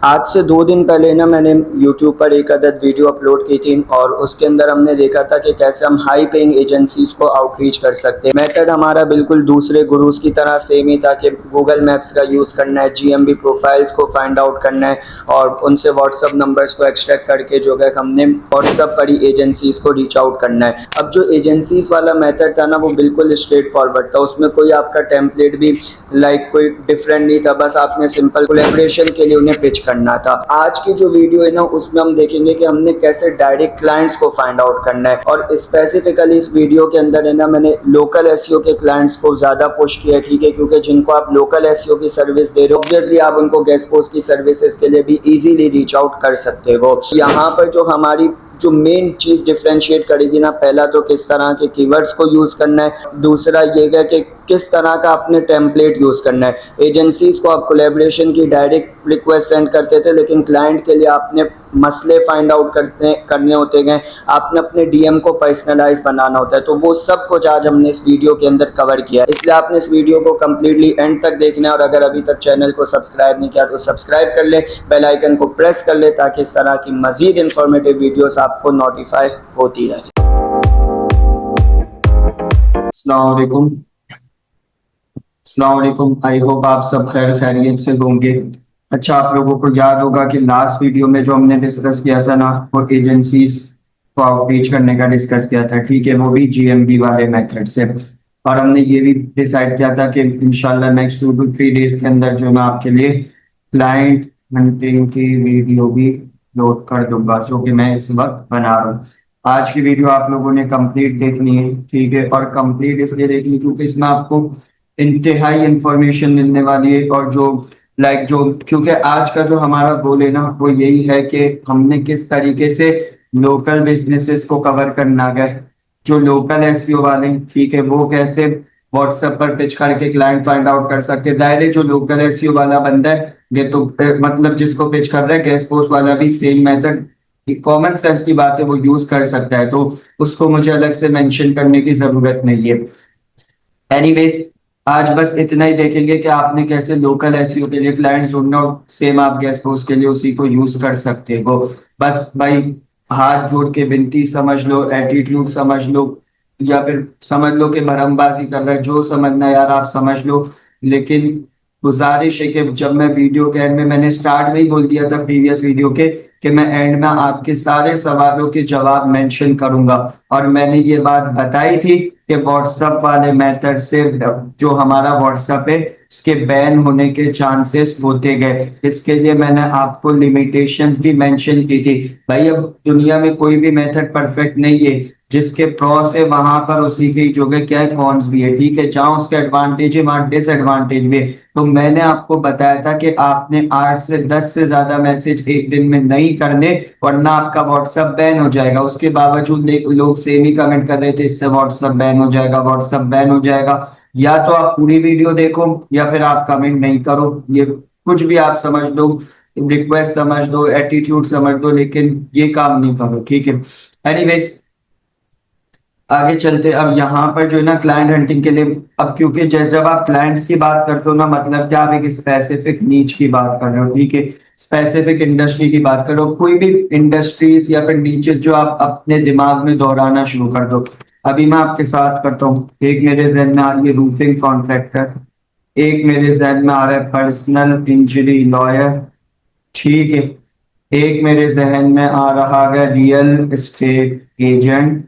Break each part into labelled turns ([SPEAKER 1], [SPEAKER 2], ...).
[SPEAKER 1] आज से 2 दिन पहले ना मैंने यूट्यूब पर एक अदद वीडियो अपलोड की थी और उसके अंदर हमने देखा था कि कैसे हम हाई पेइंग एजेंसीज को आउटरीच कर सकते हैं। मेथड हमारा बिल्कुल दूसरे गुरुज की तरह सेम ही था कि गूगल मैप्स का यूज़ करना है, जीएमबी प्रोफाइल्स को फाइंड आउट करना है और उनसे व्हाट्सअप नंबर्स को एक्सट्रैक्ट करके जो है हमने व्हाट्सअप पर ही एजेंसीज को रीच आउट करना है। अब जो एजेंसीज वाला मेथड था ना वो बिल्कुल स्ट्रेट फॉरवर्ड था, उसमें कोई आपका टेम्पलेट भी कोई डिफरेंट नहीं था, बस आपने सिंपल कोलैबोरेशन के लिए उन्हें पिच करना था। आज की जो वीडियो है ना उसमें हम देखेंगे कि हमने कैसे डायरेक्ट क्लाइंट्स को फाइंड आउट करना है और स्पेसिफिकली इस वीडियो के अंदर है ना मैंने लोकल एसईओ के क्लाइंट्स को ज्यादा पुश किया है, ठीक है, क्योंकि जिनको आप लोकल एसईओ की सर्विस दे रहे हो ऑब्वियसली आप उनको गेस्ट पोस्ट की सर्विसेज के लिए भी इजीली रीच आउट कर सकते हो। यहाँ पर जो हमारी जो मेन चीज डिफरेंशिएट करेगी ना, पहला तो किस तरह के कीवर्ड्स को यूज करना है, दूसरा ये है कि किस तरह का आपने टेम्पलेट यूज करना है। एजेंसीज को आप कोलैबोरेशन की डायरेक्ट रिक्वेस्ट सेंड करते थे, लेकिन क्लाइंट के लिए आपने मसले फाइंड आउट करने होते गए, आपने अपने डीएम को पर्सनलाइज बनाना होता है। तो वो सब कुछ आज हमने इस वीडियो के अंदर कवर किया, इसलिए आपने इस वीडियो को कम्प्लीटली एंड तक देखना है और अगर अभी तक चैनल को सब्सक्राइब नहीं किया तो सब्सक्राइब कर ले, बेल आइकन को प्रेस कर ले ताकि इस तरह की मजीद इंफॉर्मेटिव वीडियोस आपको नोटिफाई होती रहे। अस्सलाम वालेकुम, आई होप आप सब खैर खैरियत से होंगे। अच्छा, आप लोगों को याद होगा कि लास्ट वीडियो में जो हमने डिस्कस किया था ना वो एजेंसीज को आउटरीच करने का डिस्कस किया था, ठीक है, वो भी जीएमबी वाले मेथड से। और हमने ये भी डिसाइड किया था कि इंशाल्लाह नेक्स्ट 2 to 3 डेज के अंदर जो मैं आपके लिए क्लाइंट हंटिंग की वीडियो भी लोड कर दूंगा, जो कि मैं इस वक्त बना रहा हूँ। आज की वीडियो आप लोगों ने कंप्लीट देखनी है, ठीक है, और कंप्लीट इसलिए देखनी क्योंकि इसमें आपको इंतहाई इंफॉर्मेशन मिलने वाली है और जो क्योंकि आज का जो हमारा गोल है ना वो यही है कि हमने किस तरीके से लोकल बिजनेसेस को कवर करना है। जो लोकल एसईओ वाले हैं, ठीक है, वो कैसे व्हाट्सएप पर पिच करके क्लाइंट फाइंड आउट कर सकते हैं। डायरेक्ट जो लोकल एसईओ वाला बंदा है ये तो मतलब जिसको पिच कर रहा है गेस्ट पोस्ट वाला भी सेम मेथड, कॉमन सेंस की बात है, वो यूज कर सकता है, तो उसको मुझे अलग से मेंशन करने की जरूरत नहीं है। एनीवेज, आज बस इतना ही देखेंगे कि आपने कैसे लोकल एसईओ के लिए क्लाइंट्स ढूंढना और सेम आप गेस्ट पोस्ट के लिए उसी को यूज कर सकते हो। बस भाई हाथ जोड़ के विनती समझ लो, एटीट्यूड समझ लो, या फिर समझ लो कि भरमबाजी कर रहा है, जो समझना यार आप समझ लो। लेकिन गुजारिश है कि जब मैं वीडियो के एंड में, मैंने स्टार्ट में ही बोल दिया था प्रीवियस वीडियो के कि मैं एंड में आपके सारे सवालों के जवाब मेंशन करूंगा, और मैंने ये बात बताई थी कि व्हाट्सएप वाले मेथड से जो हमारा व्हाट्सएप है इसके बैन होने के चांसेस होते गए। इसके लिए मैंने आपको लिमिटेशंस भी मेंशन की थी। भाई अब दुनिया में कोई भी मेथड परफेक्ट नहीं है, जिसके प्रॉस है वहां पर उसी की जो है क्या है कॉन्स भी है, ठीक है, जहां उसके एडवांटेज है वहां डिसएडवांटेज भी है। तो मैंने आपको बताया था कि आपने 8 से 10 से ज्यादा मैसेज एक दिन में नहीं करने, वरना आपका व्हाट्सएप बैन हो जाएगा। उसके बावजूद लोग सेम ही कमेंट कर रहे थे इससे व्हाट्सएप बैन हो जाएगा, व्हाट्सएप बैन हो जाएगा। या तो आप पूरी वीडियो देखो या फिर आप कमेंट नहीं करो, ये कुछ भी आप समझ लो, रिक्वेस्ट समझ लो, एटीट्यूड समझ लो, लेकिन ये काम नहीं करो, ठीक है। एनीवेज, आगे चलते। अब यहाँ पर जो है ना क्लाइंट हंटिंग के लिए, अब क्योंकि जब आप क्लाइंट्स की बात करते हो ना, मतलब क्या आप एक स्पेसिफिक नीच की बात कर रहे हो, ठीक है, स्पेसिफिक इंडस्ट्री की बात कर रहे हो, कोई भी इंडस्ट्रीज या फिर नीचेस जो आप अपने दिमाग में दोहराना शुरू कर दो। अभी मैं आपके साथ करता हूँ, एक मेरे जहन में आ रही है रूफिंग कॉन्ट्रैक्टर, एक मेरे जहन में आ रहा है पर्सनल इंजरी लॉयर, ठीक है, एक मेरे जहन में आ रहा है रियल एस्टेट एजेंट,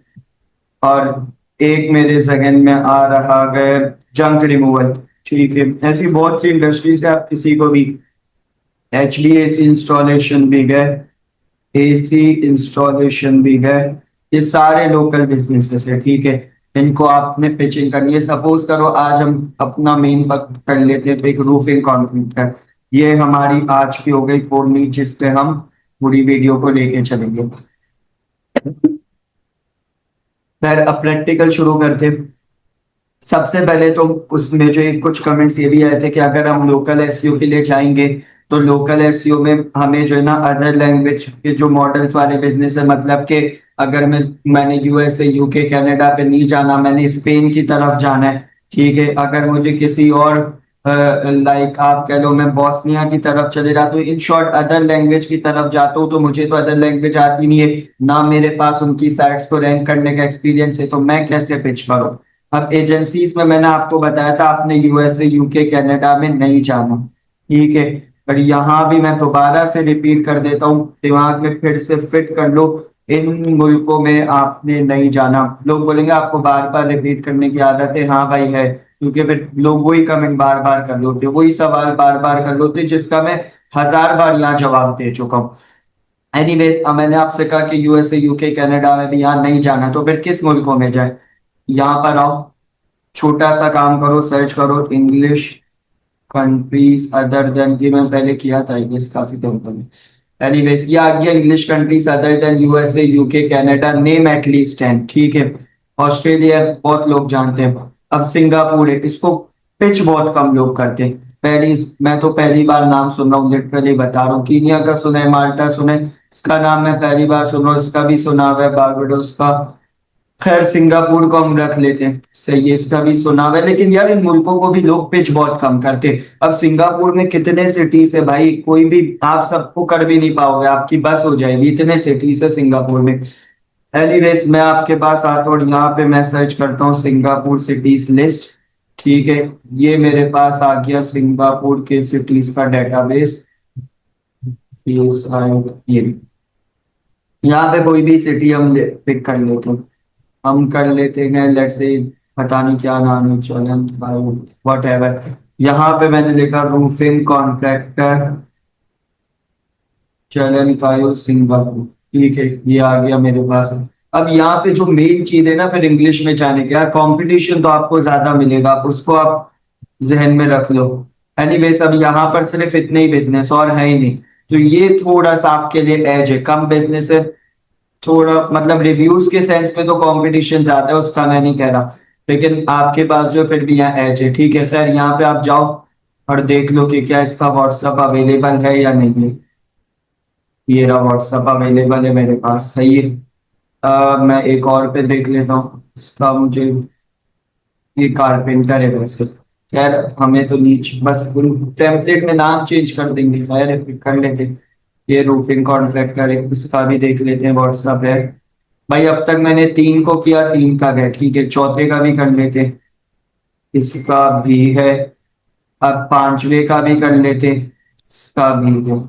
[SPEAKER 1] और एक मेरे जहन में आ रहा है जंक रिमूवल, ठीक है। ऐसी बहुत सी इंडस्ट्रीज है, आप किसी को भी, एचवीएसी इंस्टॉलेशन भी गए, एसी इंस्टॉलेशन भी गए, ये सारे लोकल बिजनेसेस है, ठीक है, इनको आपने पिचिंग करनी है। सपोज करो आज हम अपना मेन कर लेते हैं एक रूफिंग कॉन्ट्रैक्टर, ये हमारी आज की हो गई पूर्णी, जिसपे हम पूरी वीडियो को लेके चलेंगे। फिर अब प्रैक्टिकल शुरू करते। सबसे पहले तो उसमें जो कुछ कमेंट्स ये भी आए थे कि अगर हम लोकल एसईओ के लिए जाएंगे तो लोकल एसईओ में हमें जो है ना अदर लैंग्वेज के जो मॉडल्स वाले बिजनेस है, मतलब कि अगर मैंने यूएसए यूके कनाडा पे नहीं जाना, मैंने स्पेन की तरफ जाना है, ठीक है, अगर मुझे किसी और लाइक आप कह लो मैं बॉस्निया की तरफ चले जाता हूँ, इन शॉर्ट अदर लैंग्वेज की तरफ जाता हूँ, तो मुझे तो अदर लैंग्वेज आती नहीं है, ना मेरे पास उनकी साइट्स को रैंक करने का एक्सपीरियंस है, तो मैं कैसे पिच करूँ। अब एजेंसीज में मैंने आपको बताया था, आपने यूएसए यूके कनाडा में नहीं जाना, ठीक है। पर यहाँ भी मैं दोबारा से रिपीट कर देता हूँ, दिमाग में फिर से फिट कर लो, इन मुल्कों में आपने नहीं जाना। लोग बोलेंगे आपको बार बार रिपीट करने की आदत है, हाँ भाई है, क्योंकि फिर लोग वही कमेंट बार बार कर लेते, वही सवाल बार बार कर लेते, जिसका मैं 1000 बार यहाँ जवाब दे चुका हूँ। एनीवेज, अब मैंने आपसे कहा कि यूएसए यूके कनाडा में भी यहाँ नहीं जाना, तो फिर किस मुल्कों में जाए। यहाँ पर आओ, छोटा सा काम करो, सर्च करो इंग्लिश कंट्रीज अदर देन, ये मैं पहले किया था इंग्लिश काफी टाइम पहले। एनीवेज, ये आ गया English countries other than USA UK Canada, name at least 10, ठीक है। ऑस्ट्रेलिया बहुत लोग जानते हैं। अब सिंगापुर है, इसको पिच बहुत कम लोग करते हैं। पहली, मैं तो पहली बार नाम सुन रहा हूँ, लिटरली बता रहा हूँ। कीनिया का सुना है, माल्टा सुना है, इसका नाम मैं पहली बार सुन रहा हूँ, इसका भी सुना हुआ है, बारबाडोस का। खैर सिंगापुर को हम रख लेते हैं, सही है, इसका भी सुना हुआ है, लेकिन यार इन मुल्कों को भी लोग पिच बहुत कम करते हैं। अब सिंगापुर में कितने सिटीज है भाई, कोई भी आप सबको कर भी नहीं पाओगे, आपकी बस हो जाएगी, इतने सिटीज है सिंगापुर में। एनीवेज, मैं आपके पास आता हूँ और यहाँ पे मैं सर्च करता हूँ सिंगापुर सिटीज लिस्ट, ठीक है। ये मेरे पास आ गया सिंगापुर के सिटीज का डेटाबेस, ये यहाँ पे कोई भी सिटी हम पिक कर लेते हैं। हम कर लेते हैं लेट्स से, पता नहीं क्या नाम है, चलन वट एवर। यहाँ पे मैंने लिखा रूफिंग कॉन्ट्रैक्टर चलन कायो सिंगापुर, ठीक है, ये आ गया मेरे पास। अब यहाँ पे जो मेन चीज है ना, फिर इंग्लिश में जाने का कंपटीशन तो आपको ज्यादा मिलेगा, उसको आप जहन में रख लो। एनीवेज, अब यहाँ पर सिर्फ इतने ही बिजनेस और है ही नहीं, तो ये थोड़ा सा आपके लिए एज है, कम बिजनेस है, थोड़ा मतलब रिव्यूज के सेंस में तो कंपटीशन ज्यादा है, उसका मैं नहीं कह रहा, लेकिन आपके पास जो फिर भी यहाँ एज है, ठीक है। खैर यहाँ पे आप जाओ और देख लो कि क्या इसका व्हाट्सअप अवेलेबल है या नहीं है। ये रहा, व्हाट्सअप अवेलेबल है मेरे पास, सही है। मैं एक और पे देख लेता हूँ, इसका मुझे, ये कारपेंटर है वैसे। खैर हमें तो नीचे बस टेम्पलेट में नाम चेंज कर देंगे, खैर कर लेते। ये रूफिंग कॉन्ट्रैक्टर है, इसका भी देख लेते हैं, व्हाट्सअप है। भाई अब तक मैंने 3 को किया, 3 का गया, ठीक है, चौथे का भी कर लेते, इसका भी है। अब 5वें का भी कर लेते, इसका भी है,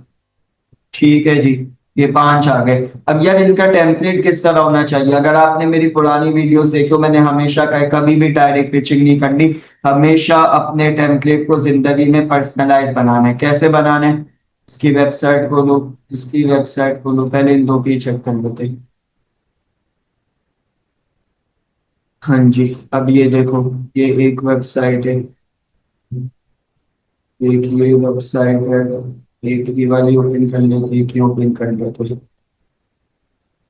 [SPEAKER 1] ठीक है जी। ये 5 आ गए। अब यार इनका टेम्पलेट किस तरह होना चाहिए, अगर आपने मेरी पुरानी वीडियोस देखी हो, मैंने हमेशा कहा कभी भी डायरेक्ट पिचिंग नहीं करनी, हमेशा अपने टेम्पलेट को जिंदगी में पर्सनलाइज बनाना है। कैसे बनाना है, इसकी वेबसाइट खोलो, इसकी वेबसाइट खोलो, पहले इन दो की चेक कर लेते हैं। हाँ जी, अब ये देखो, ये एक वेबसाइट है, एक ये वेबसाइट है, एक ये वाली ओपन कर लेते, एक ये ओपन कर लेते।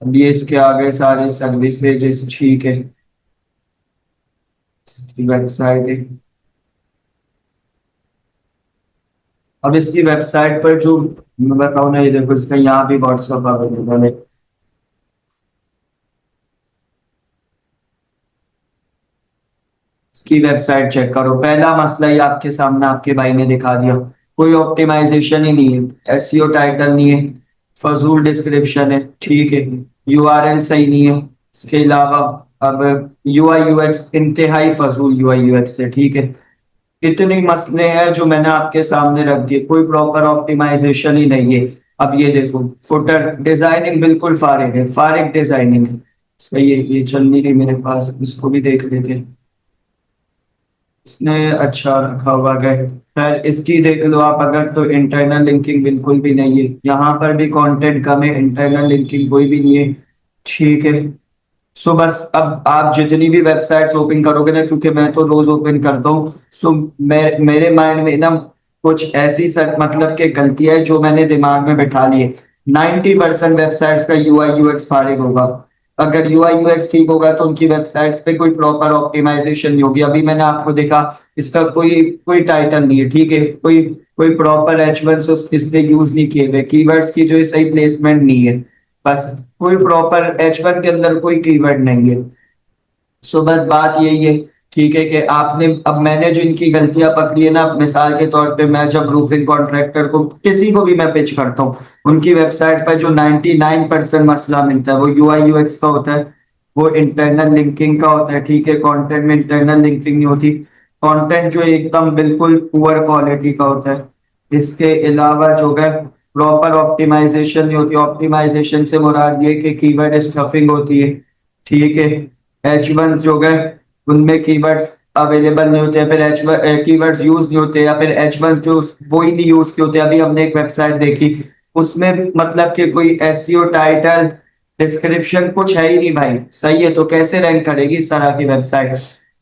[SPEAKER 1] अब ये इसके आगे सारे सर्विस पेजेस, ठीक है, इसकी वेबसाइट है। अब इसकी वेबसाइट पर जो मैं बताऊँ ना, ये देखो, इसका यहाँ भी व्हाट्सअप अवेलेबल है। इसकी वेबसाइट चेक करो, पहला मसला ही आपके सामने आपके भाई ने दिखा दिया, कोई ऑप्टिमाइजेशन ही नहीं है, एसईओ टाइटल नहीं है, फजूल डिस्क्रिप्शन है, ठीक है, यूआरएल सही नहीं है, इसके अलावा अब यूआई यूएक्स इंतहाई फजूल यूआई यूएक्स है, ठीक है। इतने मसले हैं जो मैंने आपके सामने रख दिए, कोई प्रॉपर ऑप्टिमाइजेशन ही नहीं है। अब ये देखो, फुटर डिजाइनिंग बिल्कुल फारिग है, फारिग डिजाइनिंग है, सही है, ये चल नहीं रही मेरे पास, इसको भी देख लेते हैं। इसने अच्छा रखा हुआ है, खैर इसकी देख लो आप अगर, तो इंटरनल लिंकिंग बिल्कुल भी नहीं है, यहाँ पर भी कंटेंट कम है, इंटरनल लिंकिंग कोई भी नहीं है, ठीक है। सो बस अब आप जितनी भी वेबसाइट्स ओपन करोगे ना, क्योंकि मैं तो रोज ओपन करता हूँ, सो मेरे माइंड में ना कुछ ऐसी मतलब के गलतियां है जो मैंने दिमाग में बैठा ली है। 90% वेबसाइट्स का यूआई यूएक्स फारिग होगा, अगर यूआई यूएक्स ठीक होगा तो उनकी वेबसाइट्स पे कोई प्रॉपर ऑप्टिमाइजेशन नहीं होगी। अभी मैंने आपको देखा, इसका कोई कोई टाइटल नहीं है, ठीक है, कोई कोई प्रॉपर एच1 इसने यूज नहीं किए हुए, कीवर्ड्स की जो सही प्लेसमेंट नहीं है, बस कोई प्रॉपर H1 के अंदर कोई कीवर्ड नहीं है। सो बस बात यही है, ठीक है कि आपने, अब मैंने जो इनकी गलतियां पकड़ी है ना, मिसाल के तौर पे मैं जब रूफिंग कॉन्ट्रैक्टर को किसी को भी मैं पिच करता हूँ, उनकी वेबसाइट पर जो 99% मसला मिलता है वो यूआई यूएक्स का होता है, वो इंटरनल लिंकिंग का होता है। ठीक है, कंटेंट में इंटरनल लिंकिंग नहीं होती, कंटेंट जो एकदम बिल्कुल पुअर क्वालिटी का होता है। इसके अलावा जो है प्रॉपर ऑप्टिमाइजेशन नहीं होती, ऑप्टिमाइजेशन से मुराद ये कि कीवर्ड स्टफिंग होती है। ठीक है, H1 जो है उनमें कीवर्ड्स अवेलेबल नहीं होते, फिर एच कीवर्ड्स यूज नहीं होते, या फिर H1 जो वो ही नहीं यूज होते। अभी हमने एक वेबसाइट देखी, उसमें मतलब कि कोई एसईओ टाइटल डिस्क्रिप्शन कुछ है ही नहीं भाई। सही है, तो कैसे रैंक करेगी इस तरह की वेबसाइट।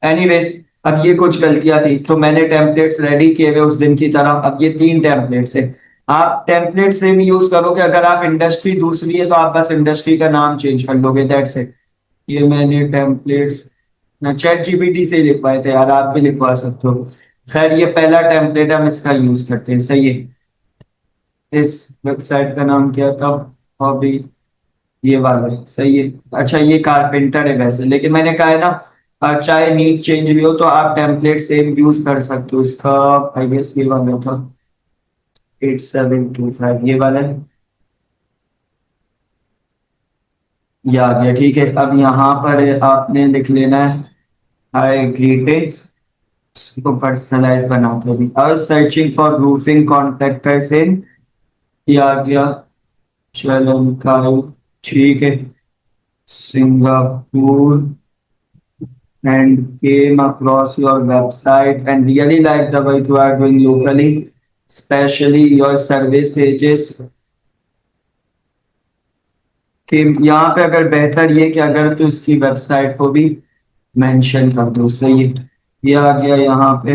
[SPEAKER 1] एनीवेज, अब ये कुछ गलतियां थी तो मैंने टेम्पलेट्स रेडी किए हुए उस दिन की तरह। अब ये 3 टेम्पलेट्स है, आप टेम्पलेट सेम यूज करोगे। अगर आप इंडस्ट्री दूसरी है तो आप बस इंडस्ट्री का नाम चेंज कर लोगे, दैट्स इट। ये मैंने टेम्पलेट्स चैट जीपीटी से ही लिखवाए थे यार, आप भी लिखवा सकते हो। खैर, ये पहला टेम्पलेट हम इसका यूज करते हैं। सही है, इस वेबसाइट का नाम क्या था, हॉबी, ये वाला है। सही है। अच्छा, ये कारपेंटर है वैसे, लेकिन मैंने कहा है ना, चाहे नीड चेंज भी हो तो आप टेम्पलेट सेम यूज कर सकते हो। इसका आई गेस ये वाला था 8725, ये वाला है, ये आ गया। ठीक है, अब यहाँ पर आपने लिख लेना है हाय ग्रीटिंग्स, इसको पर्सनलाइज बनाते हैं। अभी सर्चिंग फॉर रूफिंग कॉन्ट्रैक्टर्स इन, ये आ गया चलन। ठीक है, Singapore, and came across your website and really like the work you are doing locally, especially your service pages। कि यहाँ पे अगर बेहतर ये कि अगर तो इसकी वेबसाइट को भी मेंशन कर दो। सही है, ये आ गया यहाँ पे।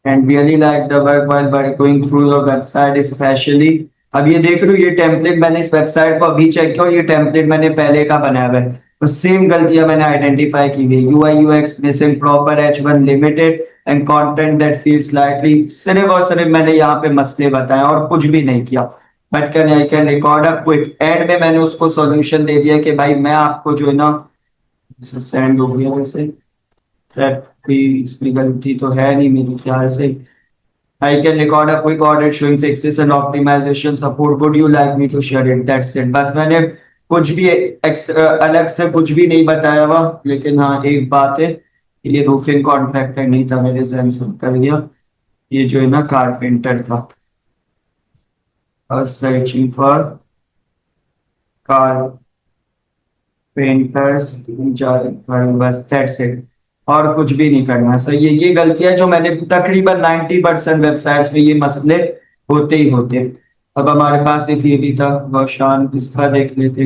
[SPEAKER 1] And really like the work while going through your website specially. अब ये देख रहे हो, ये टेम्पलेट मैंने इस वेबसाइट को अभी चेक किया और ये टेम्पलेट मैंने पहले का बनाया हुआ है, तो सेम गलतियां मैंने आइडेंटिफाई की गई। UI UX missing proper H1 limited and content that feels lightly, सिर्फ और सिर्फ मैंने यहाँ पे मसले बताए और कुछ भी नहीं किया। But can I can record a quick and में मैंने उसको सॉल्यूशन दे दिया कि भाई मैं आपको जो है ना, सेंड हो गया वैसे, that कोई इसमें गलती तो है नहीं मेरे ख्याल से। I can record a quick audit showing fixes and optimization support. Would you like me to share it? That's it. बस मैंने कुछ भी अलग से कुछ भी नहीं बताया हुआ, लेकिन हाँ एक बात है, ये रूफिंग कॉन्ट्रैक्टर नहीं था, मेरे से कर गया। ये जो है ना कारपेंटर था। सर्चिंग फॉर कारपेंटर्स, बस दैट्स इट, और कुछ भी नहीं करना। सही है, ये गलतियां जो मैंने तकरीबन 90% वेबसाइट्स में ये मसले होते ही होते। अब हमारे पास एक ये भी था रोशान, इसका देख लेते।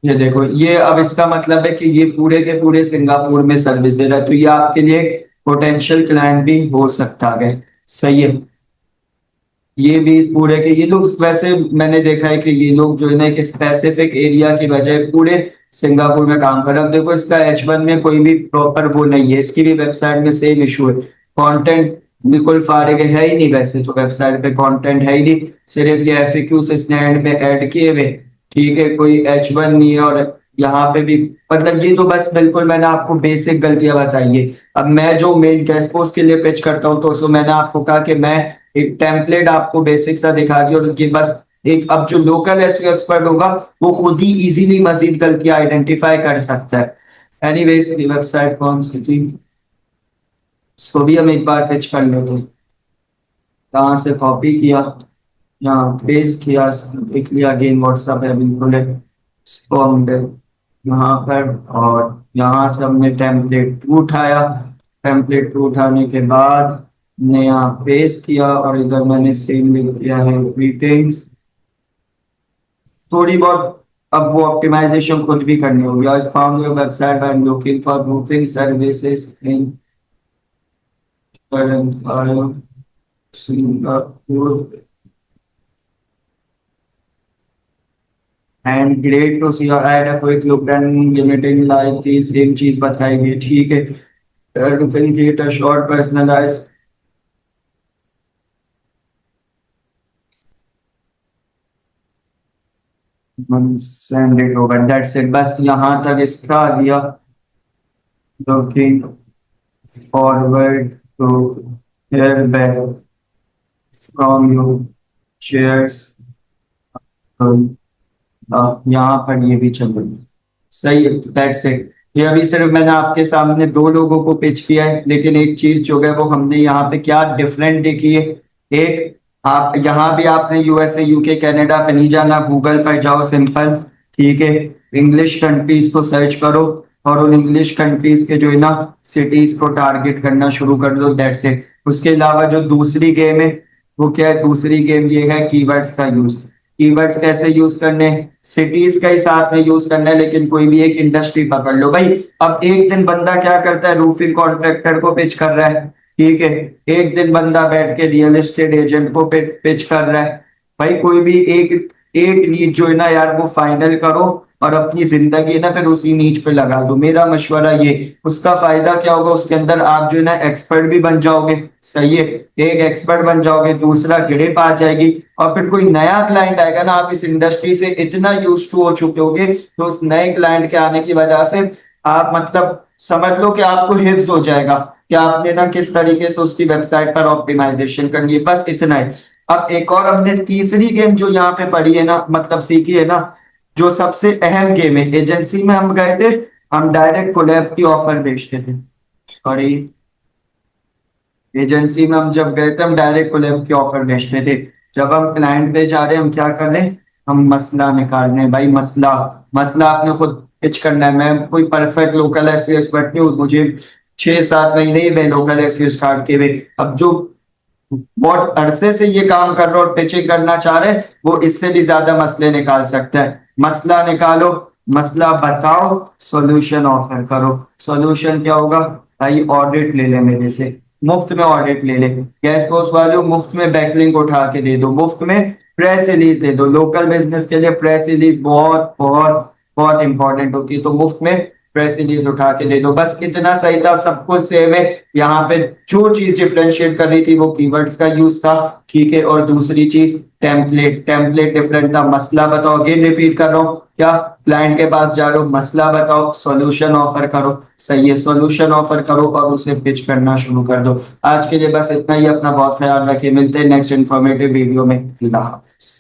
[SPEAKER 1] ये देखो, ये अब इसका मतलब है कि ये पूरे के पूरे सिंगापुर में सर्विस दे रहा है, तो ये आपके लिए पोटेंशियल क्लाइंट भी हो सकता है। सही है, ये भी इस पूरे के, ये लोग वैसे मैंने देखा है कि ये लोग जो है ना एक स्पेसिफिक एरिया की बजाय पूरे सिंगापुर में काम कर रहे हैं। अब देखो, इसका H1 में कोई भी प्रॉपर वो नहीं है, इसकी भी वेबसाइट में सेम इशू है, कंटेंट बिल्कुल फाड़े है ही नहीं। वैसे तो वेबसाइट पे कंटेंट है ही नहीं, सिर्फ ये FAQs इसने एंड में ऐड किए हुए। ठीक है, कोई H1 नहीं है, और यहाँ पे भी मतलब ये तो बस बिल्कुल मैंने आपको बेसिक गलतियां बताई है। अब मैं जो मेन गेस्ट पोस्ट के लिए पिच करता हूँ तो उसमें मैंने आपको कहा कि मैं एक टेम्पलेट आपको बेसिक सा दिखा दिया, और उनके बस एक, अब जो लोकल एसईओ एक्सपर्ट होगा वो खुद ही इजीली मजीद गलतियां आइडेंटिफाई कर सकता है। एनीवेज, ये वेबसाइट कौन सी थी, इसको भी हम एक बार पिच कर लेते हैं। कहाँ से कॉपी किया, यहाँ पेस्ट किया, देख लिया, अगेन व्हाट्सएप है बिल्कुल है, इसको हम यहाँ पर, और यहाँ से हमने टेम्पलेट टू उठाया। टेम्पलेट टू उठाने के बाद ने यहाँ पेस्ट किया, और इधर मैंने सेम लिख दिया है ग्रीटिंग्स। थोड़ी बहुत अब वो ऑप्टिमाइजेशन खुद भी करनी होगी। आज found your website I am looking for roofing services in Singapore and great to see your ad a quick look and limiting like थी, सेम चीज बताई गई। ठीक है, you can create a short personalized send it over, that's it, बस यहाँ तक इसका आ गया। Looking forward to hear back from you shares, यहाँ पर ये भी चलेगी। सही है, दैट्स इट। ये अभी सिर्फ मैंने आपके सामने दो लोगों को पिच किया है, लेकिन एक चीज जो है वो हमने यहाँ पे क्या डिफरेंट देखी है। एक, आप यहाँ भी आपने यूएसए यूके कनाडा पे नहीं जाना, गूगल पर जाओ सिंपल, ठीक है, इंग्लिश कंट्रीज को सर्च करो और उन इंग्लिश कंट्रीज के जो है ना सिटीज को टारगेट करना शुरू कर दो, दैट्स इट। उसके अलावा जो दूसरी गेम है वो क्या है, दूसरी गेम ये है कीवर्ड्स का यूज। कीवर्ड्स कैसे यूज करने हैं, सिटीज का ही साथ में यूज करना है, लेकिन कोई भी एक इंडस्ट्री पकड़ लो भाई। अब एक दिन बंदा क्या करता है, रूफिंग कॉन्ट्रैक्टर को पिच कर रहा है, ठीक है, एक दिन बंदा बैठ के रियल एस्टेट एजेंट को पिच कर रहा है। भाई कोई भी एक एक नीच जो है ना यार वो फाइनल करो और अपनी जिंदगी ना फिर उसी नीच पे लगा दो, मेरा मशवरा ये। उसका फायदा क्या होगा, उसके अंदर आप जो है ना एक्सपर्ट भी बन जाओगे, सही है, एक एक्सपर्ट बन जाओगे, दूसरा गिड़िप आ जाएगी, और फिर कोई नया क्लाइंट आएगा ना, आप इस इंडस्ट्री से इतना यूज टू हो चुके होगे तो उस नए क्लाइंट के आने की वजह से आप मतलब समझ लो कि आपको हिफ्ज हो जाएगा कि आपने ना किस तरीके से उसकी वेबसाइट पर ऑप्टिमाइजेशन करनी है, बस इतना ही। अब एक और हमने तीसरी गेम जो यहाँ पे पढ़ी है ना, मतलब सीखी है ना, जो सबसे अहम गेम है, एजेंसी में हम गए थे, हम डायरेक्ट कोलैब की ऑफर बेचते थे, और एजेंसी में हम जब गए थे हम डायरेक्ट कोलैब की ऑफर भेजते थे। जब हम क्लाइंट पे जा रहे हैं हम क्या कर रहे हैं, हम मसला निकाल रहे हैं भाई, मसला। मसला आपने खुद पिच करना है, मैं कोई परफेक्ट लोकल एसईओ एक्सपर्ट नहीं हूँ, मुझे 6-7 महीने ही मैं लोकल एसईओ स्टार्ट किए हुए। अब जो बहुत अरसे से ये काम कर रहे हो और पिचिंग करना चाह रहे हैं वो इससे भी ज्यादा मसले निकाल सकता है। मसला निकालो, मसला बताओ, सॉल्यूशन ऑफर करो। सॉल्यूशन क्या होगा भाई, ऑडिट ले ले मेरे से, मुफ्त में ऑडिट ले ले। गैस पोस्ट वालों मुफ्त में बैकलिंक उठा के दे दो, मुफ्त में प्रेस रिलीज दे दो। लोकल बिजनेस के लिए प्रेस रिलीज बहुत बहुत बहुत इंपॉर्टेंट होती है, तो मुफ्त में प्रेस रिलीज उठा के दे दो, बस इतना सही था, सब कुछ सेव है। यहाँ पे जो चीज डिफरेंशिएट कर रही थी वो कीवर्ड्स का यूज था, ठीक है, और दूसरी चीज टेम्पलेट, टेम्पलेट डिफरेंट था। मसला बताओ, अगेन रिपीट कर रहा हूँ, क्या क्लाइंट के पास जा रहे हो, मसला बताओ, सॉल्यूशन ऑफर करो, सही है, सॉल्यूशन ऑफर करो और उसे पिच करना शुरू कर दो। आज के लिए बस इतना ही, अपना बहुत ख्याल रखिए, मिलते हैं नेक्स्ट इन्फॉर्मेटिव वीडियो में। अल्लाह हाफिज।